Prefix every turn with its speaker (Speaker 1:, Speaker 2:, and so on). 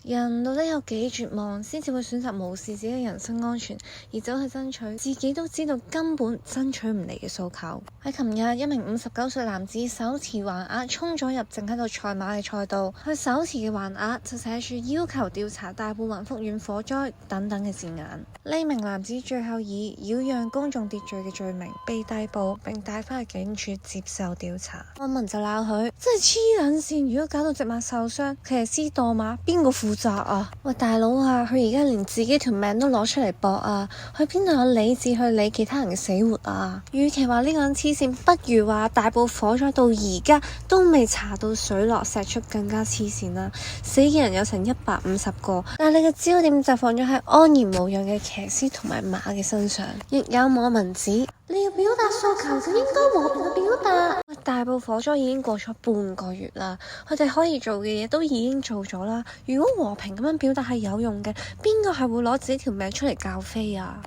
Speaker 1: 人到底有幾絕望，先至會選擇無視自己嘅人身安全，而走去爭取自己都知道根本爭取唔嚟嘅訴求？喺琴日，一名59歲男子手持橫額衝咗入正喺度賽馬嘅賽道，佢手持嘅橫額就寫住要求調查大埔雲福苑火災等等嘅字眼。呢名男子最後以擾攘公眾秩序嘅罪名被逮捕，並帶返去警署接受調查。網民就鬧佢真係黐撚線，如果搞到隻馬受傷，騎師墮馬邊個負責啊？喂，大佬啊，佢而家連自己條命都攞出嚟搏啊，佢邊度有理智去理其他人嘅死活啊？與其話呢個人黐線，不如話大埔火災到而家都未查到水落石出，更加黐線啦！死嘅人有成150個，但係你嘅焦點就放咗喺安然無恙嘅騎師同埋馬嘅身上。亦有網民指，你要表達訴求就應該和平嘅表達。大埔火災已經過咗半個月啦，佢哋可以做嘅嘢都已經做咗啦。如果和平咁樣表達係有用嘅，邊個係會攞自己條命出嚟教飛啊？